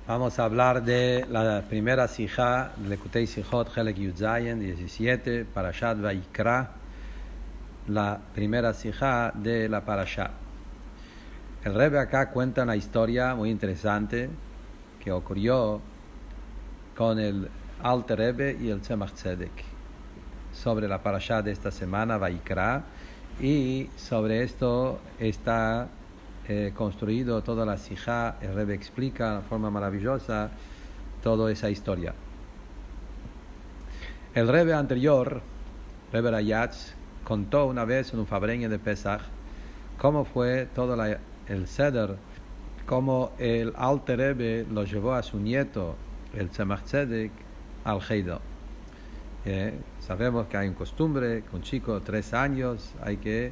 Vamos a hablar de la primera sijá de Lekutei Sijot, Helek Yudzayen 17, Parashat Vayikra, la primera sijá de la Parashá. El Rebbe acá cuenta una historia muy interesante que ocurrió con el Alter Rebbe y el Tzemach Tzedek sobre la Parashá de esta semana, Vayikra, y sobre esto está construido toda la sijá. El Rebbe explica de forma maravillosa toda esa historia. El Rebbe anterior, Rebbe Rayatz, contó una vez en un fabreño de Pesach cómo fue todo el Seder, cómo el Alter Rebbe lo llevó a su nieto, el Tzemach Tzedek, al Heider. Sabemos que hay una costumbre que un chico de 3 años hay que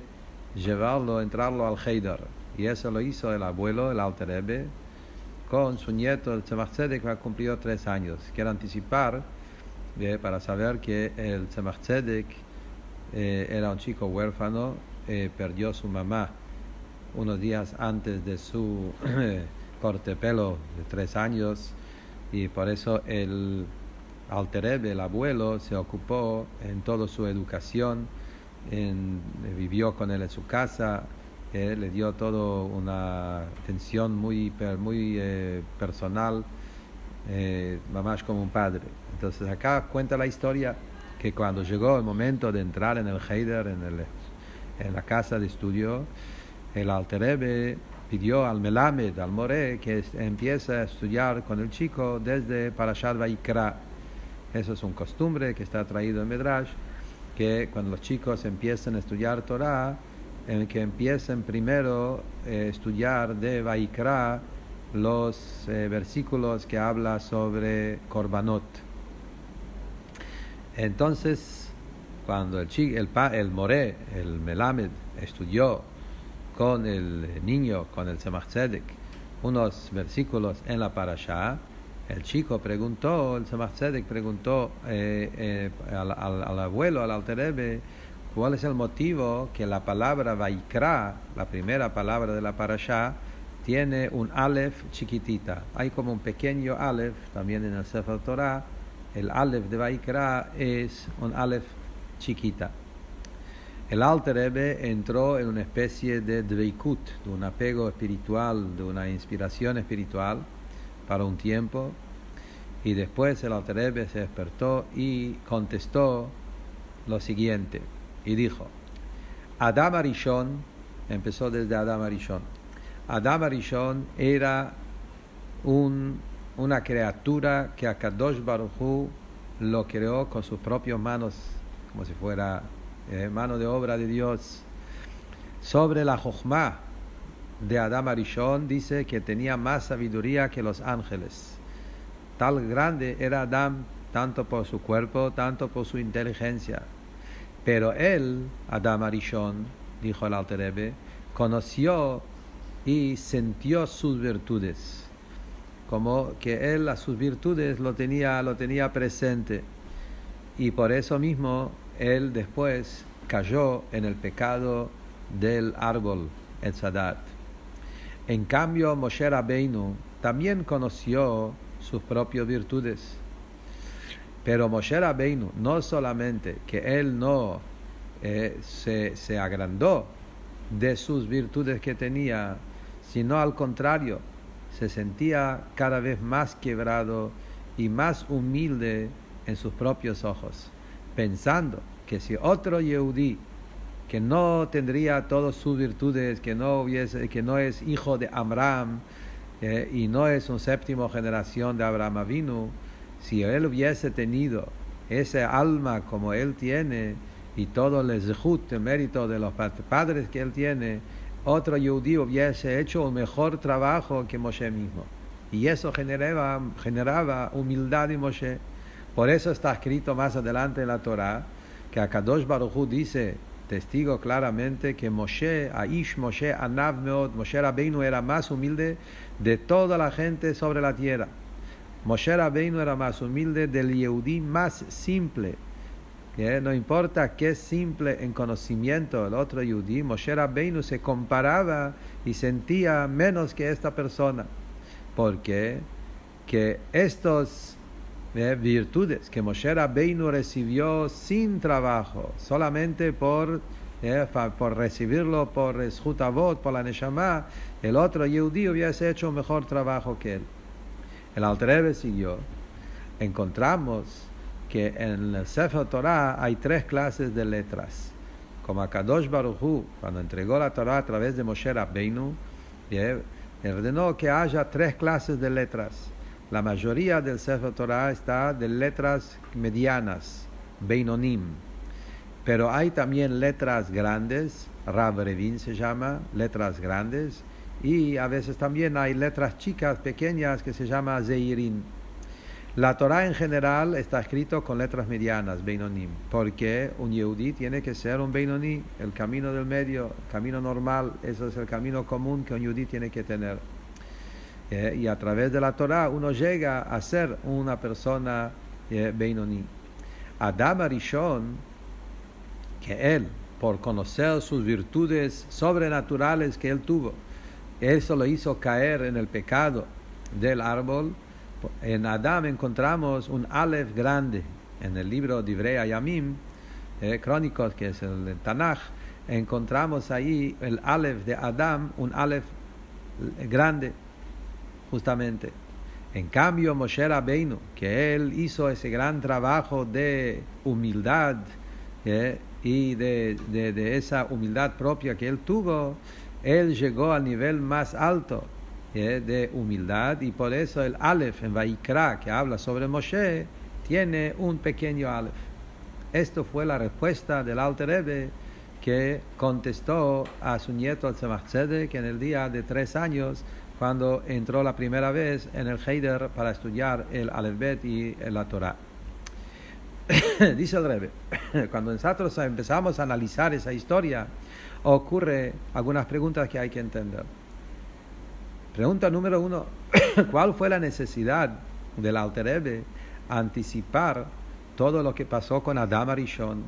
entrarlo al Heider. Y eso lo hizo el abuelo, el Alter Rebbe, con su nieto, el Tzemach Tzedek, que ha cumplido 3 años. Quiero anticipar para saber que el Tzemach Tzedek era un chico huérfano, perdió su mamá unos días antes de su corte de pelo de 3 años, y por eso el Alter Rebbe, el abuelo, se ocupó en toda su educación, vivió con él en su casa. Le dio todo una atención muy personal, mamás como un padre. Entonces acá cuenta la historia que cuando llegó el momento de entrar en el Heider, en la casa de estudio, el Alter Rebbe pidió al Melamed, al Moré, que empiece a estudiar con el chico desde Parashat Vayikra. Eso es una costumbre que está traído en Medrash, que cuando los chicos empiezan a estudiar Torah, en que empiecen primero a estudiar de Vayikra los versículos que habla sobre Korbanot. Entonces, cuando el Moré, el Melamed, estudió con el niño, con el Tzemach Tzedek, unos versículos en la Parashá, el chico preguntó, el Tzemach Tzedek preguntó al abuelo, al Alter Rebbe, ¿cuál es el motivo que la palabra Vayikra, la primera palabra de la Parashá, tiene un Aleph chiquitita? Hay como un pequeño Aleph, también en el Sefer Torah, el Aleph de Vayikra es un Aleph chiquita. El Alter Rebbe entró en una especie de dveikut, de un apego espiritual, de una inspiración espiritual para un tiempo, y después el Alter Rebbe se despertó y contestó lo siguiente. Y dijo, Adam Arishon, empezó desde Adam Arishon. Adam Arishon era una criatura que Akadosh Baruj Hu lo creó con sus propias manos, como si fuera mano de obra de Dios. Sobre la Jochma de Adam Arishon dice que tenía más sabiduría que los ángeles. Tal grande era Adam, tanto por su cuerpo, tanto por su inteligencia. Pero él, Adam Arishon, dijo el Alter Rebbe, conoció y sintió sus virtudes, como que él a sus virtudes lo tenía presente, y por eso mismo él después cayó en el pecado del árbol Etz Hadat. En cambio, Moshe Rabbeinu también conoció sus propias virtudes. Pero Moshe Rabbeinu, no solamente que él no se agrandó de sus virtudes que tenía, sino al contrario, se sentía cada vez más quebrado y más humilde en sus propios ojos, pensando que si otro Yehudí que no tendría todas sus virtudes, que no es hijo de Amram y no es un séptimo generación de Abraham Avinu, si él hubiese tenido ese alma como él tiene y todo el zehut, el mérito de los padres que él tiene, otro Yehudí hubiese hecho un mejor trabajo que Moshe mismo. Y eso generaba humildad en Moshe. Por eso está escrito más adelante en la Torah que Akadosh Baruj Hu dice, testigo claramente, que Moshe Anav Meod, Moshe Rabbeinu era más humilde de toda la gente sobre la tierra. Moshe Rabbeinu era más humilde del Yehudí más simple. No importa qué simple en conocimiento el otro Yehudí, Moshe Rabbeinu se comparaba y sentía menos que esta persona. ¿Por qué? que estos virtudes que Moshe Rabbeinu recibió sin trabajo, solamente por recibirlo por Zchut Avot, por la Neshama, el otro Yehudí hubiese hecho un mejor trabajo que él. El Alter Rebbe siguió. Encontramos que en el Sefer Torah hay 3 clases de letras. Como Akadosh Baruj Hu, cuando entregó la Torah a través de Moshe Rabbeinu, ordenó que haya 3 clases de letras. La mayoría del Sefer Torah está de letras medianas, Beinonim. Pero hay también letras grandes, Rav Revin se llama, letras grandes, y a veces también hay letras chicas, pequeñas, que se llama Zeirin. La Torah en general está escrito con letras medianas, Beinonim, porque un Yehudí tiene que ser un Beinoní, el camino del medio, el camino normal, eso es el camino común que un Yehudí tiene que tener. Y a través de la Torah uno llega a ser una persona Beinoní. Adam Arishon, que él, por conocer sus virtudes sobrenaturales que él tuvo, eso lo hizo caer en el pecado del árbol. En Adam encontramos un Aleph grande. En el libro Divrei Hayamim, Crónicos, que es el Tanaj, encontramos ahí el Aleph de Adam, un Aleph grande, justamente. En cambio, Moshe Rabbeinu, que él hizo ese gran trabajo de humildad, y de esa humildad propia que él tuvo, él llegó al nivel más alto de humildad, y por eso el Aleph en Vaikra, que habla sobre Moshe, tiene un pequeño Aleph. Esto fue la respuesta del Alter Rebbe, que contestó a su nieto el Tzemach Tzedek en el día de 3 años, cuando entró la primera vez en el Heider para estudiar el Aleph Bet y la Torah. Dice el Rebbe, cuando nosotros empezamos a analizar esa historia, ocurre algunas preguntas que hay que entender. Pregunta número 1, ¿cuál fue la necesidad del Alter Rebbe anticipar todo lo que pasó con Adam Arishon?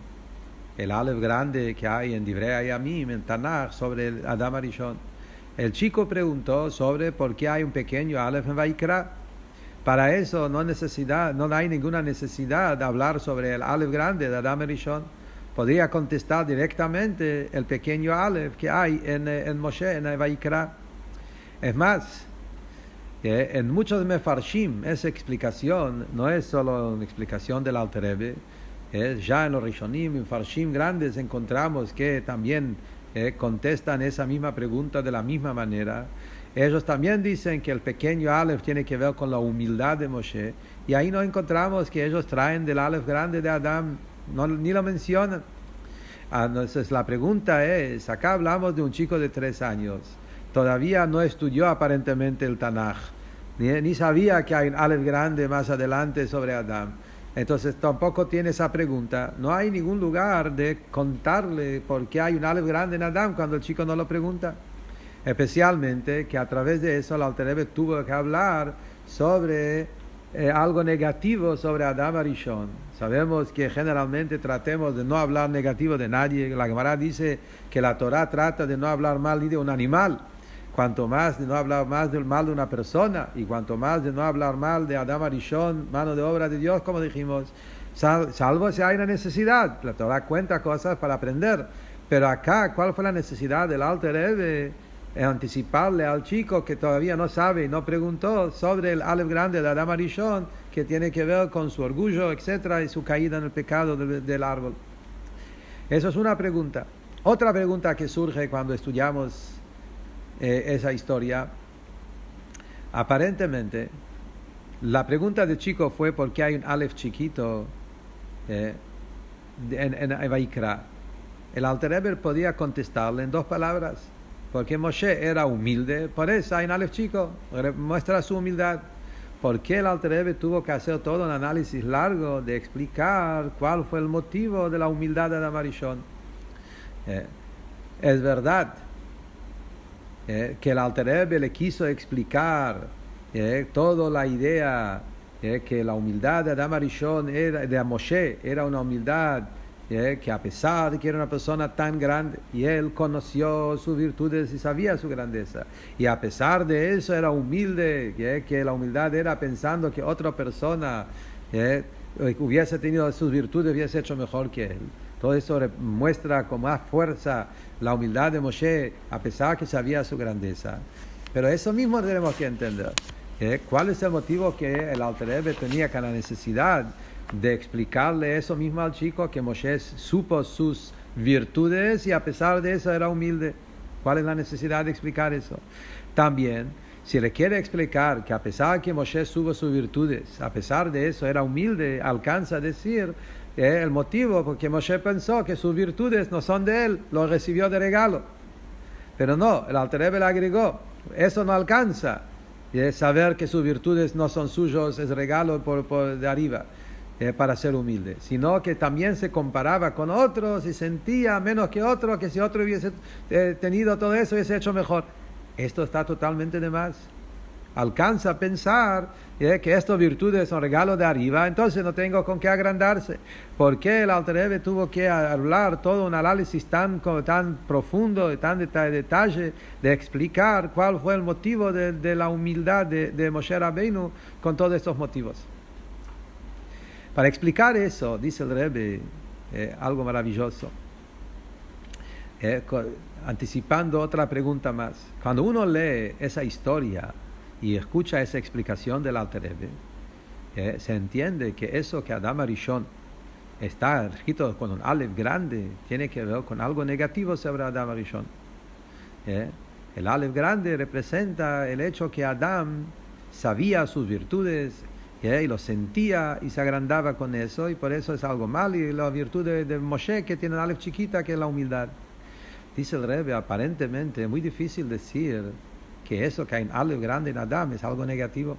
El Aleph grande que hay en Divrei Hayamim, en Tanaj, sobre el Adam Arishon. El chico preguntó sobre por qué hay un pequeño Aleph en Vaikra. Para eso no hay ninguna necesidad de hablar sobre el Aleph grande de Adam Arishon. Podría contestar directamente el pequeño Aleph que hay en Moshe, en el Vaikra. Es más, en muchos Mefarshim esa explicación no es solo una explicación del Alter Rebbe. Ya en los Rishonim, en Farshim grandes, encontramos que también contestan esa misma pregunta de la misma manera. Ellos también dicen que el pequeño Aleph tiene que ver con la humildad de Moshe, y ahí no encontramos que ellos traen del Aleph grande de Adam, ni lo mencionan. Entonces la pregunta es, acá hablamos de un chico de 3 años, todavía no estudió aparentemente el Tanaj, ni sabía que hay un Aleph grande más adelante sobre Adam. Entonces tampoco tiene esa pregunta. No hay ningún lugar de contarle por qué hay un Aleph grande en Adam cuando el chico no lo pregunta. Especialmente que a través de eso el Alter Rebbe tuvo que hablar sobre algo negativo sobre Adam Arishon. Sabemos que generalmente tratemos de no hablar negativo de nadie. La Gemara dice que la Torah trata de no hablar mal ni de un animal, cuanto más de no hablar más del mal de una persona, y cuanto más de no hablar mal de Adam Arishon, mano de obra de Dios, como dijimos, salvo si hay una necesidad. La Torah cuenta cosas para aprender, pero acá, ¿cuál fue la necesidad del Alter Rebbe? Anticiparle al chico que todavía no sabe y no preguntó sobre el Aleph grande de Adam Arishon, que tiene que ver con su orgullo, etcétera, y su caída en el pecado del árbol. Eso es una pregunta. Otra pregunta que surge cuando estudiamos esa historia, aparentemente la pregunta del chico fue por qué hay un Aleph chiquito en Vaikra. El Alter Rebbe podía contestarle en 2 palabras: porque Moshe era humilde, por eso hay un Aleph chico, muestra su humildad. ¿Por qué el Alter Rebbe tuvo que hacer todo un análisis largo de explicar cuál fue el motivo de la humildad de Adam Arishon? Es verdad que el Alter Rebbe le quiso explicar toda la idea que la humildad de Adam Arishon, de Moshe, era una humildad que a pesar de que era una persona tan grande, y él conoció sus virtudes y sabía su grandeza, y a pesar de eso era humilde, que la humildad era pensando que otra persona hubiese tenido sus virtudes, hubiese hecho mejor que él. Todo eso muestra con más fuerza la humildad de Moshe, a pesar que sabía su grandeza. Pero eso mismo tenemos que entender. ¿Cuál es el motivo que el Alter Rebbe tenía que la necesidad de explicarle eso mismo al chico, que Moshe supo sus virtudes y a pesar de eso era humilde? ¿Cuál es la necesidad de explicar eso? También, si le quiere explicar que a pesar que Moshe supo sus virtudes, a pesar de eso era humilde, alcanza a decir el motivo porque Moshe pensó que sus virtudes no son de él, lo recibió de regalo. Pero no, el Alter Rebbe le agregó, eso no alcanza. Saber que sus virtudes no son suyos es regalo por de arriba, para ser humilde, sino que también se comparaba con otros y sentía menos que otro, que si otro hubiese tenido todo eso hubiese hecho mejor. Esto está totalmente de más. Alcanza a pensar que estas virtudes son regalos de arriba, entonces no tengo con qué agrandarse. ¿Por qué el Alter Rebbe tuvo que hablar todo un análisis tan profundo, de tan detalle, de explicar cuál fue el motivo de la humildad de Moshe Rabbeinu con todos estos motivos? Para explicar eso, dice el Rebbe algo maravilloso, anticipando otra pregunta más. Cuando uno lee esa historia y escucha esa explicación del Alter Rebbe, se entiende que eso que Adam Arishon está escrito con un Aleph grande tiene que ver con algo negativo sobre Adam Arishon. El Aleph grande representa el hecho que Adam sabía sus virtudes y lo sentía y se agrandaba con eso, y por eso es algo mal. Y la virtud de Moshe, que tiene un Aleph chiquita, que es la humildad. Dice el Rebbe, aparentemente es muy difícil decir que eso que hay un Aleph grande en Adam es algo negativo.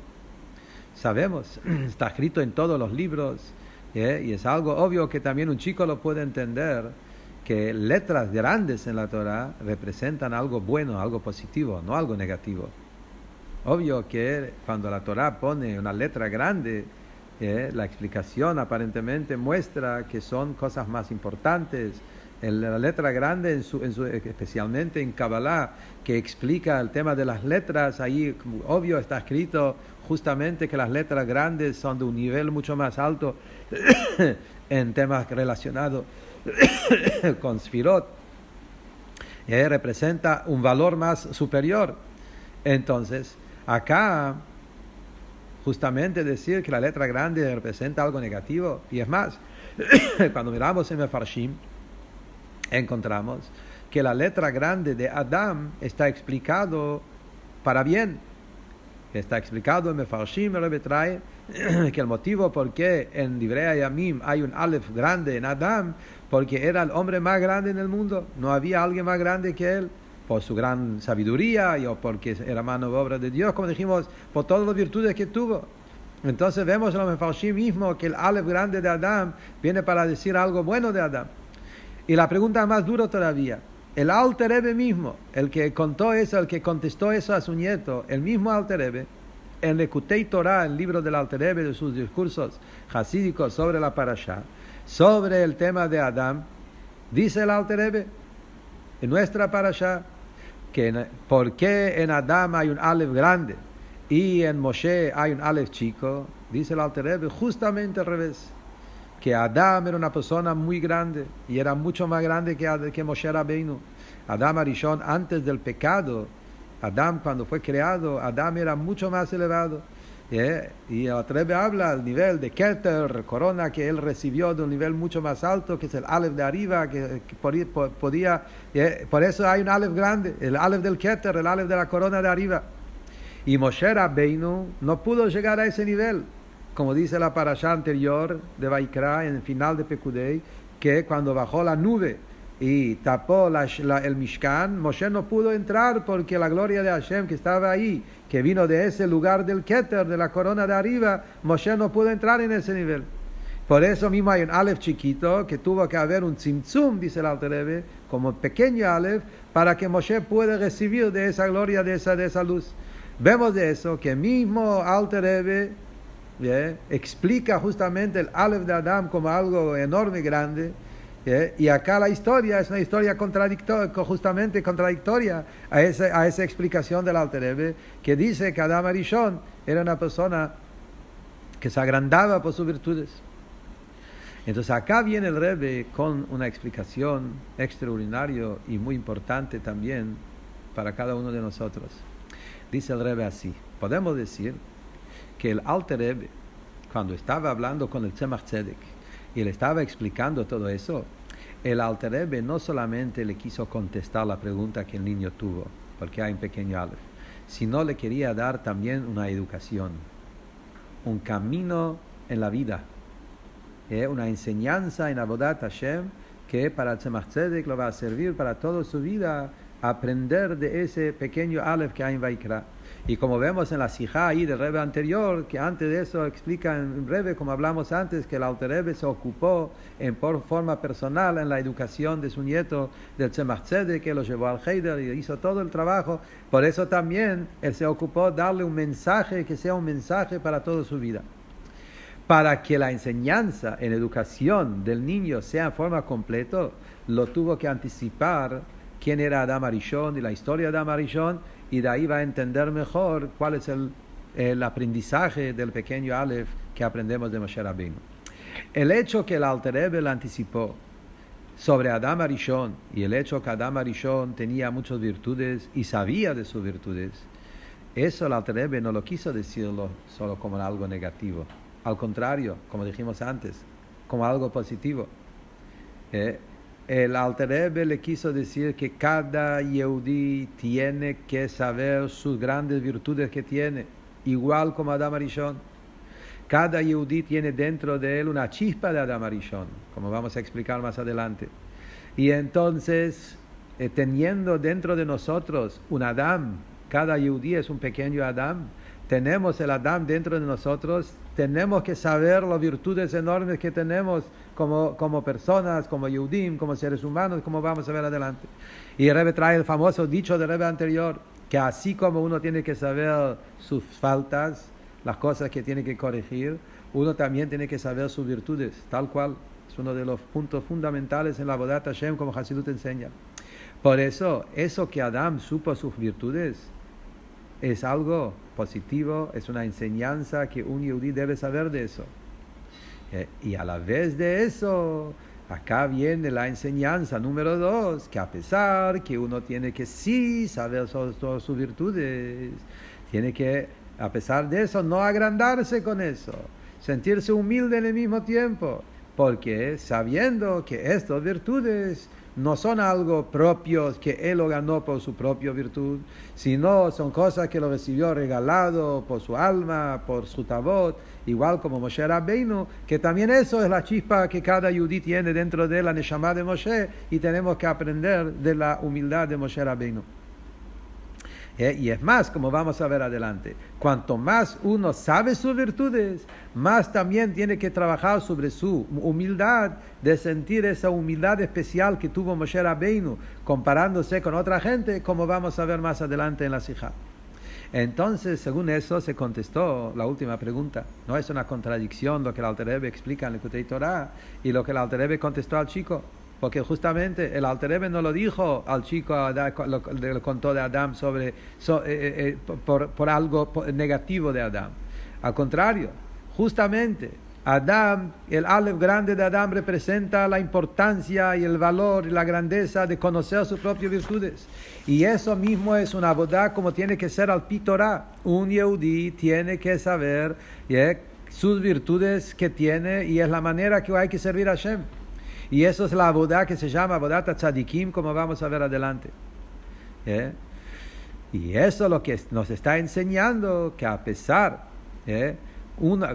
Sabemos, está escrito en todos los libros, y es algo obvio que también un chico lo puede entender, que letras grandes en la Torah representan algo bueno, algo positivo, no algo negativo. Obvio que cuando la Torah pone una letra grande, la explicación aparentemente muestra que son cosas más importantes. La letra grande, especialmente en Kabbalah, que explica el tema de las letras, ahí obvio está escrito justamente que las letras grandes son de un nivel mucho más alto en temas relacionados con Sfirot, representa un valor más superior. Entonces, acá justamente decir que la letra grande representa algo negativo, y es más, cuando miramos en Mefarshim, encontramos que la letra grande de Adam está explicado para bien. Está explicado en Mefarshim, el Rebbe trae que el motivo por qué en Divrei Yamim hay un Aleph grande en Adam, porque era el hombre más grande en el mundo, no había alguien más grande que él, por su gran sabiduría o porque era mano de obra de Dios, como dijimos, por todas las virtudes que tuvo. Entonces vemos en los Mefarshim mismo que el Aleph grande de Adam viene para decir algo bueno de Adam. Y la pregunta más dura todavía, el Alter Rebbe mismo, el que contó eso, el que contestó eso a su nieto, el mismo Alter Rebbe, en Lekutei Torah, el libro del Alter Rebbe, de sus discursos hasídicos sobre la Parashá, sobre el tema de Adam, dice el Alter Rebbe, en nuestra Parashá, que ¿por qué en Adam hay un Aleph grande y en Moshe hay un Aleph chico? Dice el Alter Rebbe justamente al revés, que Adam era una persona muy grande y era mucho más grande que Moshe Rabbeinu. Adam Arishon, antes del pecado, Adam cuando fue creado, Adam era mucho más elevado. Y el Alter Rebbe habla al nivel de Keter, corona que él recibió de un nivel mucho más alto, que es el Aleph de arriba, que podía, por eso hay un Aleph grande, el Aleph del Keter, el Aleph de la corona de arriba. Y Moshe Rabbeinu no pudo llegar a ese nivel, como dice la parashá anterior de Vaikra, en el final de Pekudei, que cuando bajó la nube y tapó el Mishkan, Moshe no pudo entrar porque la gloria de Hashem que estaba ahí, que vino de ese lugar del Keter, de la corona de arriba, Moshe no pudo entrar en ese nivel. Por eso mismo hay un Aleph chiquito, que tuvo que haber un tzimtzum, dice el Alter Rebbe, como pequeño Aleph, para que Moshe pueda recibir de esa gloria, de esa luz. Vemos de eso que mismo Alter Rebbe explica justamente el Aleph de Adam como algo enorme, grande, Y acá la historia es una historia justamente contradictoria a esa explicación del Alter Rebbe, que dice que Adam Arishon era una persona que se agrandaba por sus virtudes. Entonces acá viene el Rebbe con una explicación extraordinaria y muy importante también para cada uno de nosotros. Dice el Rebbe así: podemos decir que el Alter Rebbe, cuando estaba hablando con el Tzemach Tzedek y le estaba explicando todo eso, el Alter Rebbe no solamente le quiso contestar la pregunta que el niño tuvo, porque hay un pequeño Aleph, sino le quería dar también una educación, un camino en la vida, una enseñanza en Avodat Hashem que para el Tzemach Tzedek lo va a servir para toda su vida, aprender de ese pequeño Aleph que hay en Vaikra. Y como vemos en la Sijá ahí del Rebbe anterior, que antes de eso explica en breve, como hablamos antes, que el Alter Rebbe se ocupó por forma personal en la educación de su nieto del Tzemach Tzedek, que lo llevó al Heider y hizo todo el trabajo. Por eso también él se ocupó darle un mensaje que sea un mensaje para toda su vida. Para que la enseñanza en educación del niño sea en forma completa, lo tuvo que anticipar quién era Adam Arishon y la historia de Adam Arishon, y de ahí va a entender mejor cuál es el aprendizaje del pequeño Aleph que aprendemos de Moshe Rabbeinu. El hecho que el Alter Rebbe lo anticipó sobre Adam Arishon, y el hecho que Adam Arishon tenía muchas virtudes y sabía de sus virtudes, eso el Alter Rebbe no lo quiso decirlo solo como algo negativo. Al contrario, como dijimos antes, como algo positivo. El Alter Rebbe le quiso decir que cada Yehudí tiene que saber sus grandes virtudes que tiene, igual como Adam Arishon. Cada Yehudí tiene dentro de él una chispa de Adam Arishon, como vamos a explicar más adelante. Y entonces, teniendo dentro de nosotros un Adam, cada Yehudí es un pequeño Adam, tenemos el Adam dentro de nosotros, tenemos que saber las virtudes enormes que tenemos como personas, como Yehudim, como seres humanos, como vamos a ver adelante. Y el Rebbe trae el famoso dicho del Rebbe anterior, que así como uno tiene que saber sus faltas, las cosas que tiene que corregir, uno también tiene que saber sus virtudes, tal cual. Es uno de los puntos fundamentales en la Avodat Hashem, como Hasidut enseña. Por eso que Adam supo sus virtudes, es algo positivo, es una enseñanza que un Yehudí debe saber de eso. Y a la vez de eso, acá viene la enseñanza número 2, que a pesar que uno tiene que sí saber todas sus virtudes, tiene que, a pesar de eso, no agrandarse con eso, sentirse humilde en el mismo tiempo, porque sabiendo que estas virtudes no son algo propios que él lo ganó por su propia virtud, sino son cosas que lo recibió regalado por su alma, por su tabot, igual como Moshe Rabbeinu, que también eso es la chispa que cada Yehudí tiene dentro de la Neshama de Moshe, y tenemos que aprender de la humildad de Moshe Rabbeinu. Y es más, como vamos a ver adelante, cuanto más uno sabe sus virtudes, más también tiene que trabajar sobre su humildad, de sentir esa humildad especial que tuvo Moshe Rabbeinu, comparándose con otra gente, como vamos a ver más adelante en la Sijá. Entonces, según eso, se contestó la última pregunta. No es una contradicción lo que el Alter Rebbe explica en el Likutei Torah y lo que el Alter Rebbe contestó al chico. Porque justamente el Alter Rebbe no lo dijo al chico, lo contó de Adam por algo negativo de Adam. Al contrario, justamente Adam, el Aleph grande de Adam, representa la importancia y el valor y la grandeza de conocer sus propias virtudes. Y eso mismo es una avodah como tiene que ser al pi Torah. Un Yehudí tiene que saber sus virtudes que tiene, y es la manera que hay que servir a Hashem. Y eso es la avodah que se llama avodat tzadikim, como vamos a ver adelante. Y eso es lo que nos está enseñando, que a pesar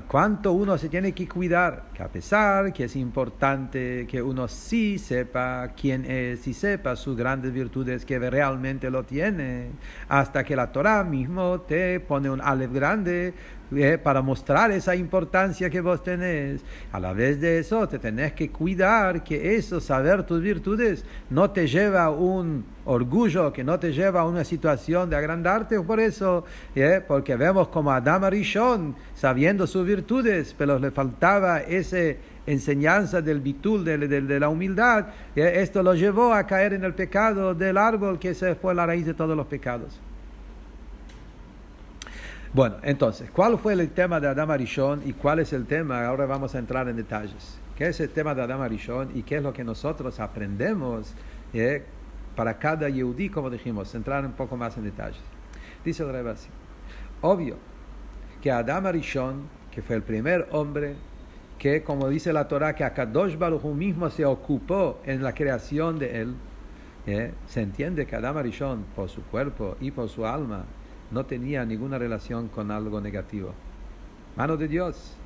cuánto uno se tiene que cuidar, que a pesar que es importante que uno sí sepa quién es y sepa sus grandes virtudes, que realmente lo tiene, hasta que la Torah mismo te pone un Aleph grande para mostrar esa importancia que vos tenés. A la vez de eso te tenés que cuidar que eso, saber tus virtudes, no te lleva a un orgullo, que no te lleva a una situación de agrandarte. Por eso, porque vemos como Adam Arishon, sabiendo sus virtudes, pero le faltaba ese enseñanza del bitul, de la humildad, esto lo llevó a caer en el pecado del árbol que se fue la raíz de todos los pecados. Bueno, entonces, ¿cuál fue el tema de Adam Arishon y cuál es el tema? Ahora vamos a entrar en detalles. ¿Qué es el tema de Adam Arishon y qué es lo que nosotros aprendemos para cada Yehudí, como dijimos? Entrar un poco más en detalles. Dice el Rebbe así: obvio que Adam Arishon, que fue el primer hombre, que como dice la Torah, que Akadosh Baruj Hu mismo se ocupó en la creación de él, se entiende que Adam Arishon, por su cuerpo y por su alma, no tenía ninguna relación con algo negativo. Mano de Dios,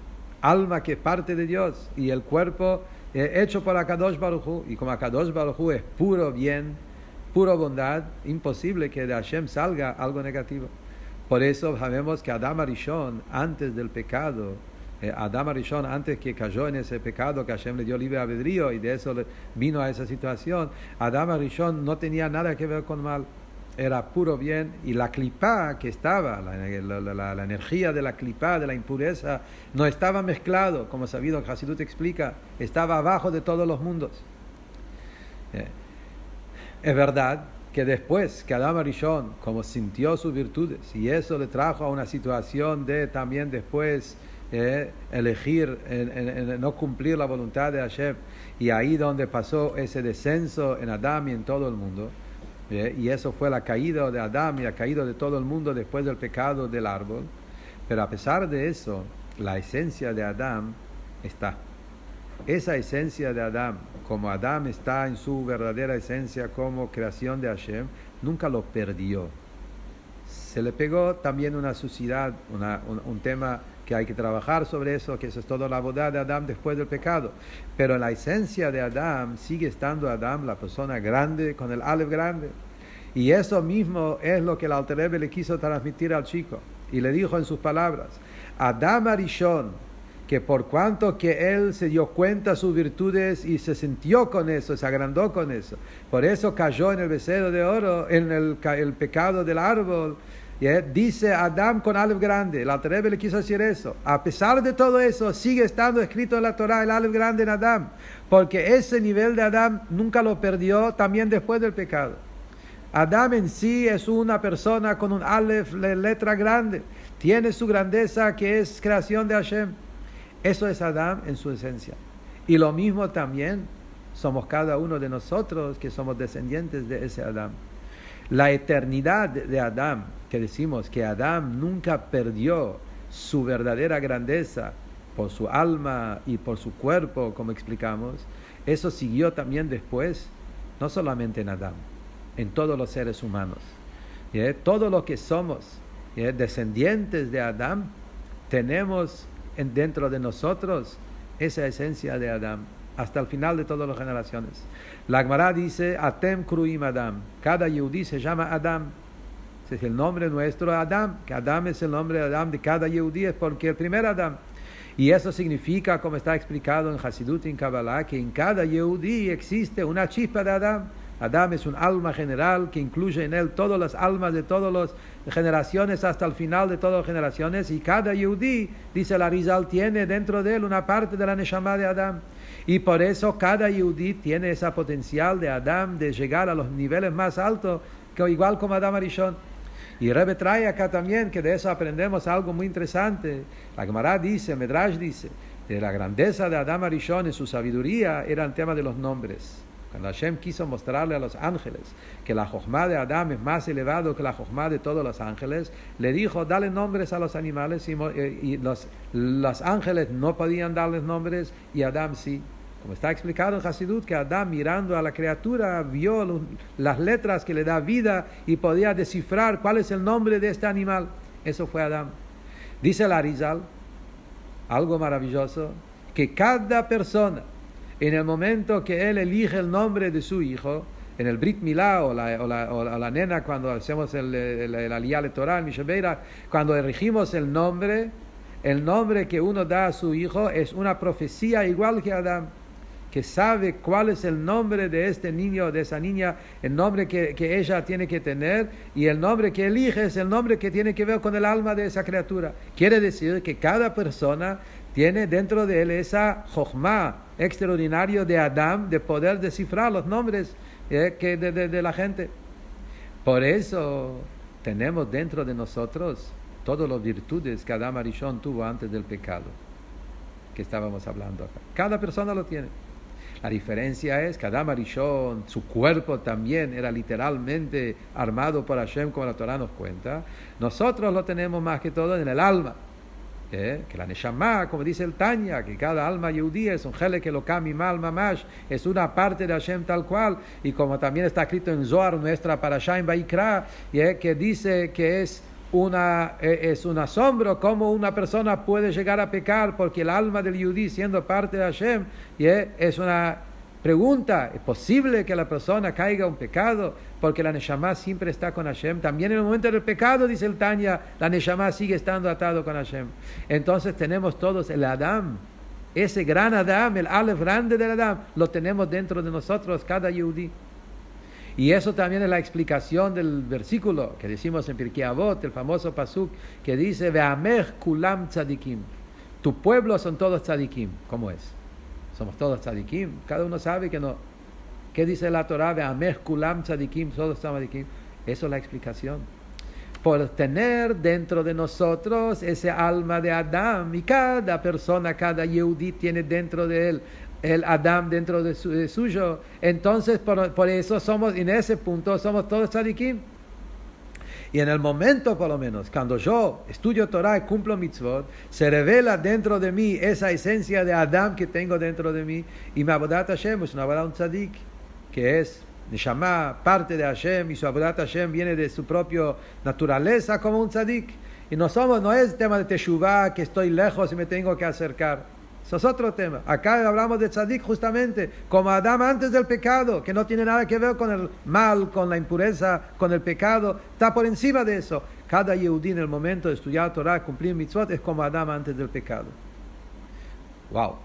alma que parte de Dios, y el cuerpo hecho por Akadosh Baruj Hu, y como Akadosh Baruj Hu es puro bien, puro bondad, imposible que de Hashem salga algo negativo. Por eso sabemos que Adam Arishon, antes del pecado, Adam Arishon, antes que cayó en ese pecado que Hashem le dio libre albedrío y de eso vino a esa situación, Adam Arishon no tenía nada que ver con mal, era puro bien, y la clipá que estaba, la energía de la clipá, de la impureza, no estaba mezclado, como sabido Hasidut explica, estaba abajo de todos los mundos. Es verdad que después que Adam Arishon, como sintió sus virtudes, y eso le trajo a una situación de también después elegir no cumplir la voluntad de Hashem, y ahí donde pasó ese descenso en Adam y en todo el mundo, y eso fue la caída de Adam y la caída de todo el mundo después del pecado del árbol. Pero a pesar de eso, la esencia de Adam está. Esa esencia de Adam, como Adam está en su verdadera esencia como creación de Hashem, nunca lo perdió. Se le pegó también una suciedad, un tema que hay que trabajar sobre eso, que eso es toda la bondad de Adam después del pecado. Pero la esencia de Adam sigue estando Adam, la persona grande, con el Aleph grande. Y eso mismo es lo que el Alter Rebbe le quiso transmitir al chico. Y le dijo en sus palabras: Adam Arishon, que por cuanto que él se dio cuenta de sus virtudes y se sintió con eso, se agrandó con eso, por eso cayó en el becerro de oro, en el pecado del árbol. Dice Adam con Aleph grande. El Alter Rebbe le quiso decir eso. A pesar de todo eso, sigue estando escrito en la Torah el Aleph grande en Adam, porque ese nivel de Adam nunca lo perdió también después del pecado. Adam en sí es una persona con un Aleph, letra grande, tiene su grandeza que es creación de Hashem. Eso es Adam en su esencia. Y lo mismo también somos cada uno de nosotros, que somos descendientes de ese Adam. La eternidad de Adam, que decimos que Adam nunca perdió su verdadera grandeza por su alma y por su cuerpo, como explicamos, eso siguió también después, no solamente en Adam, en todos los seres humanos. Todo lo que somos descendientes de Adam, tenemos dentro de nosotros esa esencia de Adam, hasta el final de todas las generaciones. La Gemara dice: Atem Kruim Adam. Cada Yehudí se llama Adam. Ese es el nombre nuestro, Adam. Que Adam es el nombre de Adam de cada Yehudí, es porque el primer Adam. Y eso significa, como está explicado en Hasidut y en Kabbalah, que en cada Yehudí existe una chispa de Adam. Adam es un alma general que incluye en él todas las almas de todas las generaciones hasta el final de todas las generaciones, y cada Yehudí, dice el Arizal, tiene dentro de él una parte de la Neshama de Adam. Y por eso cada Yehudí tiene ese potencial de Adam de llegar a los niveles más altos, que igual como Adam Arishon. Y Rebbe trae acá también que de eso aprendemos algo muy interesante. La Gemara dice, Medrash dice, de la grandeza de Adam Arishon en su sabiduría era el tema de los nombres. Cuando Hashem quiso mostrarle a los ángeles que la Jochma de Adam es más elevado que la Jochma de todos los ángeles, le dijo: dale nombres a los animales, y los ángeles no podían darles nombres, y Adam sí. Como está explicado en Hasidut, que Adam, mirando a la criatura, vio las letras que le da vida y podía descifrar cuál es el nombre de este animal. Eso fue Adam. Dice el Arizal, algo maravilloso, que cada persona, en el momento que él elige el nombre de su hijo, en el Brit Milá o la nena, cuando hacemos el Aliyah Torah, el Mishabeira, cuando elegimos el nombre que uno da a su hijo es una profecía igual que Adam, que sabe cuál es el nombre de este niño o de esa niña, el nombre que ella tiene que tener, y el nombre que elige es el nombre que tiene que ver con el alma de esa criatura. Quiere decir que cada persona tiene dentro de él esa jochma extraordinario de Adam, de poder descifrar los nombres de la gente. Por eso tenemos dentro de nosotros todas las virtudes que Adam Arishon tuvo antes del pecado, que estábamos hablando acá. Cada persona lo tiene. La diferencia es que Adam Arishon, su cuerpo también era literalmente armado por Hashem, como la Torah nos cuenta. Nosotros lo tenemos más que todo en el alma. Que la Neshama, como dice el Tanya, que cada alma yehudí es un Helek Elokam Imal Mamash, es una parte de Hashem tal cual, y como también está escrito en Zohar, nuestra Parashá en Vaikra, que dice que es un asombro cómo una persona puede llegar a pecar, porque el alma del yehudí, siendo parte de Hashem, es una pregunta: ¿es posible que la persona caiga en un pecado? Porque la Neshama siempre está con Hashem. También en el momento del pecado, dice el Tanya, la Neshama sigue estando atado con Hashem. Entonces tenemos todos el Adam, ese gran Adam, el Aleph grande del Adam, lo tenemos dentro de nosotros, cada yehudí. Y eso también es la explicación del versículo que decimos en Pirkei Avot, el famoso pasuk, que dice: Ve'amech kulam tzadikim. Tu pueblo son todos tzadikim. ¿Cómo es? Somos todos tzadikim. Cada uno sabe que no. ¿Qué dice la Torah? Ve'amech kulam tzadikim, todos tzadikim. Eso es la explicación. Por tener dentro de nosotros ese alma de Adam, y cada persona, cada yehudí tiene dentro de él el Adam dentro de suyo. Entonces por eso somos, en ese punto somos todos tzadikim. Y en el momento, por lo menos, cuando yo estudio Torah y cumplo mitzvot, se revela dentro de mí esa esencia de Adam que tengo dentro de mí, y mi avodat Hashem es una avodat un tzadik, que es Neshama, parte de Hashem, y su avodat Hashem viene de su propia naturaleza como un tzadik. Y no es tema de teshuvah, que estoy lejos y me tengo que acercar. Eso es otro tema. Acá hablamos de tzadik justamente como Adam antes del pecado, que no tiene nada que ver con el mal, con la impureza, con el pecado. Está por encima de eso. Cada yehudí en el momento de estudiar Torah, cumplir mitzvot, es como Adam antes del pecado. Wow.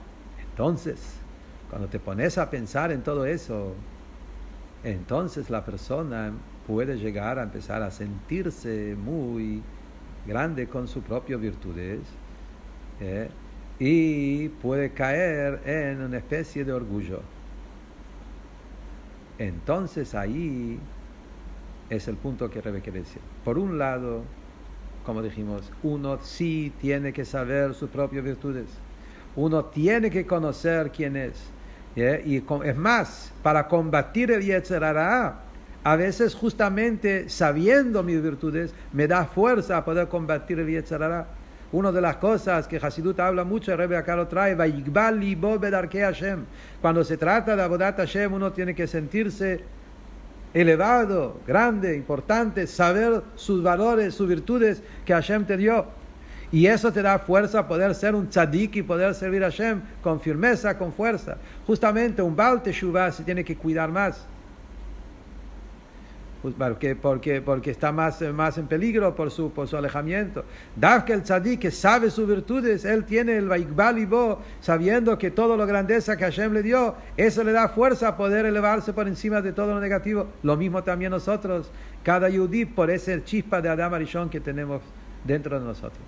Entonces, cuando te pones a pensar en todo eso, entonces la persona puede llegar a empezar a sentirse muy grande con sus propias virtudes, y puede caer en una especie de orgullo. Entonces ahí es el punto que Rebbe quiere decir. Por un lado, como dijimos, uno sí tiene que saber sus propias virtudes. Uno tiene que conocer quién es. Y es más, para combatir el Yetzer Hara, a veces justamente sabiendo mis virtudes, me da fuerza a poder combatir el Yetzer Hara. Una de las cosas que Hasidut habla mucho, el Rebbe acá lo trae, Vayigbal libo bedarkei Hashem. Cuando se trata de Avodat Hashem, uno tiene que sentirse elevado, grande, importante, saber sus valores, sus virtudes que Hashem te dio. Y eso te da fuerza a poder ser un tzadik y poder servir a Hashem con firmeza, con fuerza. Justamente un Baal Teshuvah se tiene que cuidar más. Porque está más en peligro por su alejamiento. Davke el tzadik que sabe sus virtudes, él tiene el Vaikbal Libo, sabiendo que todo lo grandeza que Hashem le dio, eso le da fuerza a poder elevarse por encima de todo lo negativo. Lo mismo también nosotros, cada yudí, por ese chispa de Adam Arishon que tenemos dentro de nosotros.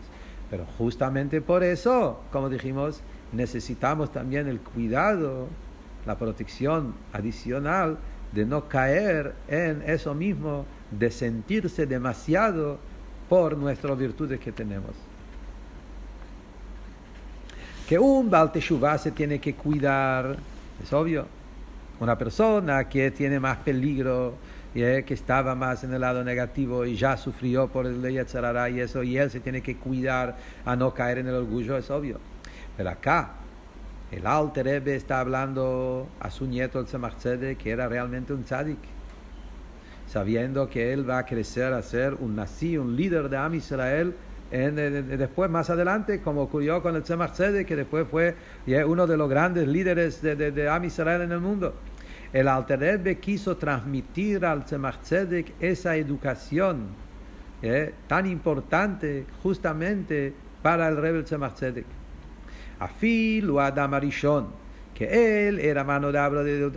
Pero justamente por eso, como dijimos, necesitamos también el cuidado, la protección adicional de no caer en eso mismo, de sentirse demasiado por nuestras virtudes que tenemos. Que un Baal Teshuvah se tiene que cuidar, es obvio. Una persona que tiene más peligro, que estaba más en el lado negativo y ya sufrió por el Yetzer Hara y eso, y él se tiene que cuidar a no caer en el orgullo, es obvio. Pero acá el Alter Rebbe está hablando a su nieto, el Tzemach Tzedek, que era realmente un tzadik, sabiendo que él va a crecer a ser un Nasi, un líder de Am Israel, después, más adelante, como ocurrió con el Tzemach Tzedek, que después fue uno de los grandes líderes de Am Israel en el mundo. El Alter Rebbe quiso transmitir al Tzemach Tzedek esa educación tan importante justamente para el Rebbe Tzemach Tzedek. Afilu Adam Arishon, que él era mano de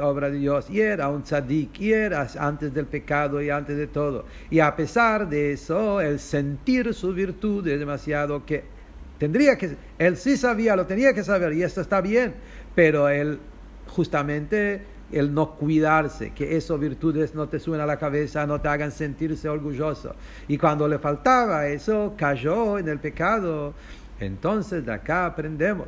obra de Dios y era un tzadik y era antes del pecado y antes de todo, y a pesar de eso el sentir su virtud es demasiado, que Él sí sabía, lo tenía que saber, y esto está bien, pero él justamente el no cuidarse, que esas virtudes no te suben a la cabeza, no te hagan sentirse orgulloso. Y cuando le faltaba eso, cayó en el pecado. Entonces de acá aprendemos,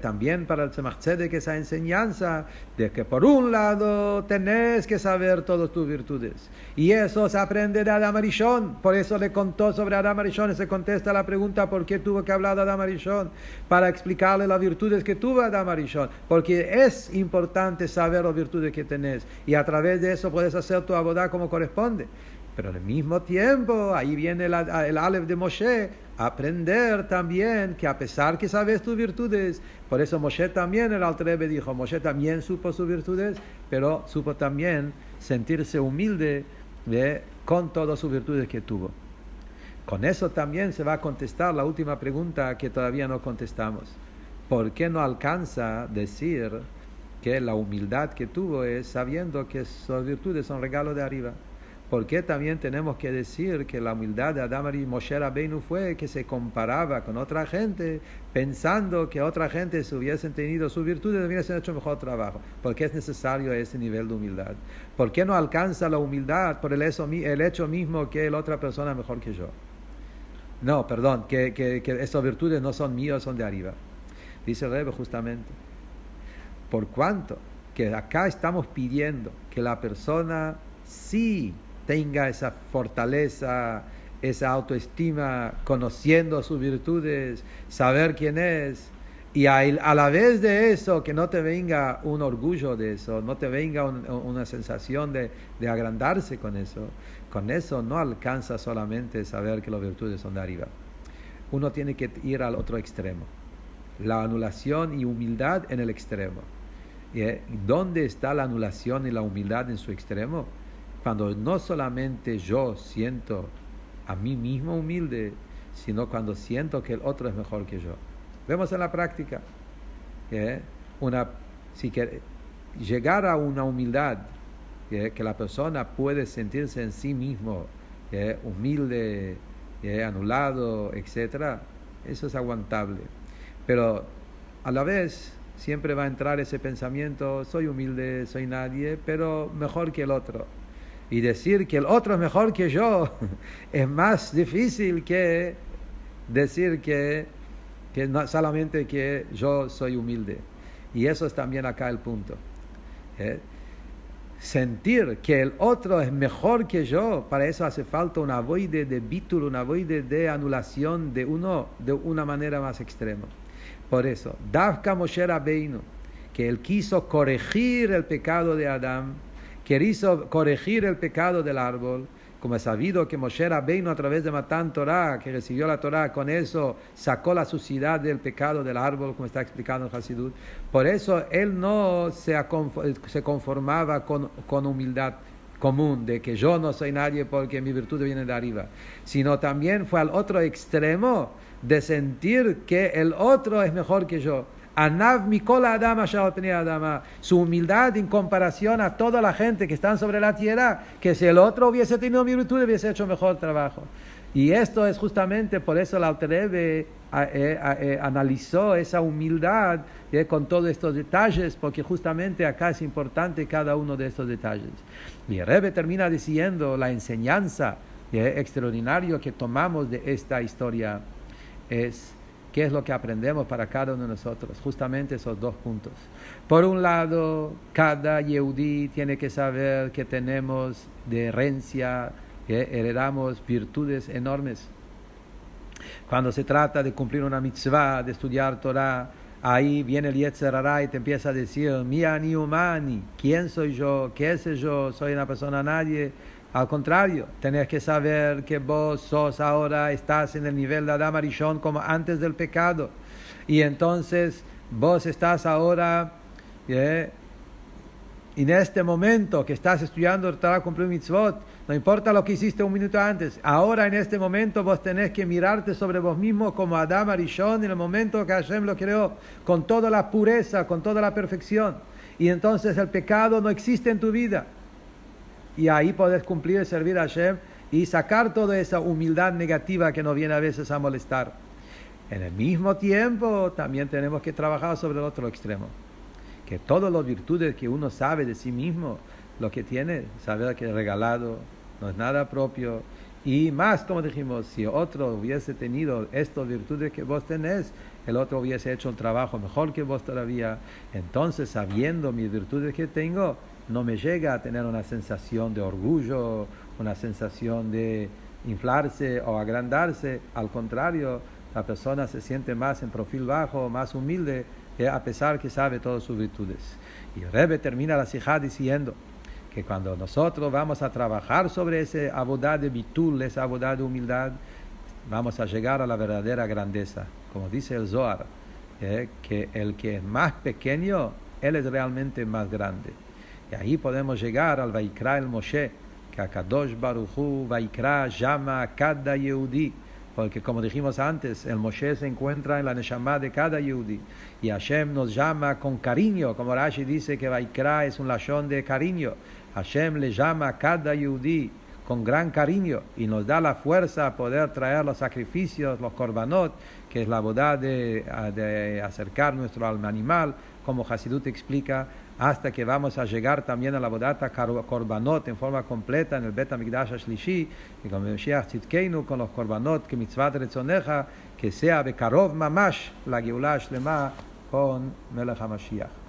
también para el Tzemach Tzedek, esa enseñanza de que por un lado tenés que saber todas tus virtudes, y eso se aprende de Adam Arishon. Por eso le contó sobre Adam Arishon, y se contesta la pregunta por qué tuvo que hablar de Adam Arishon, para explicarle las virtudes que tuvo Adam Arishon, porque es importante saber las virtudes que tenés, y a través de eso puedes hacer tu abodá como corresponde. Pero al mismo tiempo, ahí viene el Aleph de Moshe, aprender también que a pesar que sabes tus virtudes, por eso Moshe también, el Alter Rebbe dijo, Moshe también supo sus virtudes, pero supo también sentirse humilde con todas sus virtudes que tuvo. Con eso también se va a contestar la última pregunta que todavía no contestamos. ¿Por qué no alcanza decir que la humildad que tuvo es sabiendo que sus virtudes son regalo de arriba? ¿Por qué también tenemos que decir que la humildad de Adam y Moshe Rabbeinu fue que se comparaba con otra gente, pensando que otra gente, si hubiesen tenido sus virtudes, hubiesen hecho mejor trabajo? ¿Por qué es necesario ese nivel de humildad? ¿Por qué no alcanza la humildad por el hecho mismo que la otra persona es mejor que yo? No, perdón, que esas virtudes no son mías, son de arriba. Dice el Rebbe justamente, por cuanto que acá estamos pidiendo que la persona sí tenga esa fortaleza, esa autoestima, conociendo sus virtudes, saber quién es, y a la vez de eso, que no te venga un orgullo de eso, no te venga una sensación de agrandarse con eso no alcanza solamente saber que las virtudes son de arriba. Uno tiene que ir al otro extremo, la anulación y humildad en el extremo. ¿Dónde está la anulación y la humildad en su extremo? Cuando no solamente yo siento a mí mismo humilde, sino cuando siento que el otro es mejor que yo. Vemos en la práctica, llegar a una humildad, que la persona puede sentirse en sí mismo humilde, anulado, etc., eso es aguantable. Pero a la vez siempre va a entrar ese pensamiento, soy humilde, soy nadie, pero mejor que el otro. Y decir que el otro es mejor que yo es más difícil que decir que no, solamente que yo soy humilde. Y eso es también acá el punto. Sentir que el otro es mejor que yo, para eso hace falta una voide de bitul, una voide de anulación de uno de una manera más extrema. Por eso, Davka Moshe Rabbeinu, que él quiso corregir el pecado de Adán, que quiso corregir el pecado del árbol, como es sabido que Moshe Rabbeinu a través de Matan Torah, que recibió la Torah, con eso sacó la suciedad del pecado del árbol, como está explicado en Hasidut. Por eso él no se conformaba con humildad común, de que yo no soy nadie porque mi virtud viene de arriba, sino también fue al otro extremo de sentir que el otro es mejor que yo. Anav mikol adama shal pnei adama, su humildad en comparación a toda la gente que están sobre la tierra, que si el otro hubiese tenido mi virtud hubiese hecho mejor trabajo. Y esto es justamente por eso el Alter Rebbe analizó esa humildad con todos estos detalles, porque justamente acá es importante cada uno de estos detalles. Y el Rebbe termina diciendo la enseñanza extraordinaria que tomamos de esta historia es qué es lo que aprendemos para cada uno de nosotros, justamente esos dos puntos. Por un lado, cada Yehudí tiene que saber que tenemos de herencia, heredamos virtudes enormes. Cuando se trata de cumplir una mitzvah, de estudiar Torah, ahí viene el Yetzer Hara y te empieza a decir, mi ani humani, ¿quién soy yo? ¿Qué es yo? ¿Soy una persona nadie? Al contrario, tenés que saber que vos estás en el nivel de Adam Arishon como antes del pecado. Y entonces vos estás ahora, en este momento que estás estudiando Torah, cumplir mitzvot, no importa lo que hiciste un minuto antes, ahora en este momento vos tenés que mirarte sobre vos mismo como Adam Arishon en el momento que Hashem lo creó, con toda la pureza, con toda la perfección. Y entonces el pecado no existe en tu vida. Y ahí podés cumplir, servir a Hashem y sacar toda esa humildad negativa que nos viene a veces a molestar. En el mismo tiempo también tenemos que trabajar sobre el otro extremo. Que todas las virtudes que uno sabe de sí mismo, lo que tiene, saber que es regalado, no es nada propio. Y más, como dijimos, si otro hubiese tenido estas virtudes que vos tenés, el otro hubiese hecho un trabajo mejor que vos todavía. Entonces, sabiendo mis virtudes que tengo, no me llega a tener una sensación de orgullo, una sensación de inflarse o agrandarse. Al contrario, la persona se siente más en perfil bajo, más humilde, a pesar que sabe todas sus virtudes. Y el Rebbe termina la sijá diciendo que cuando nosotros vamos a trabajar sobre esa abodá de bitul, esa abodá de humildad, vamos a llegar a la verdadera grandeza. Como dice el Zohar, que el que es más pequeño, él es realmente más grande. Y ahí podemos llegar al Vaikra el Moshe, que Akadosh Baruch Hu Vaikra llama a cada Yehudi, porque como dijimos antes, el Moshe se encuentra en la Neshama de cada Yehudi, y Hashem nos llama con cariño, como Rashi dice que Vaikra es un lashon de cariño. Hashem le llama a cada Yehudi con gran cariño y nos da la fuerza a poder traer los sacrificios, los korbanot, que es la bodá de acercar nuestro alma animal, como Hasidut explica, hasta que vamos a llegar también a la bodata korbanot en forma completa en el Bet HaMikdash Shlishi, y con Mashiach Tzidkeinu, con los korbanot que mitzvat retzoneja, que sea bekarov mamash la Geulah Shlema con Melech HaMashiach.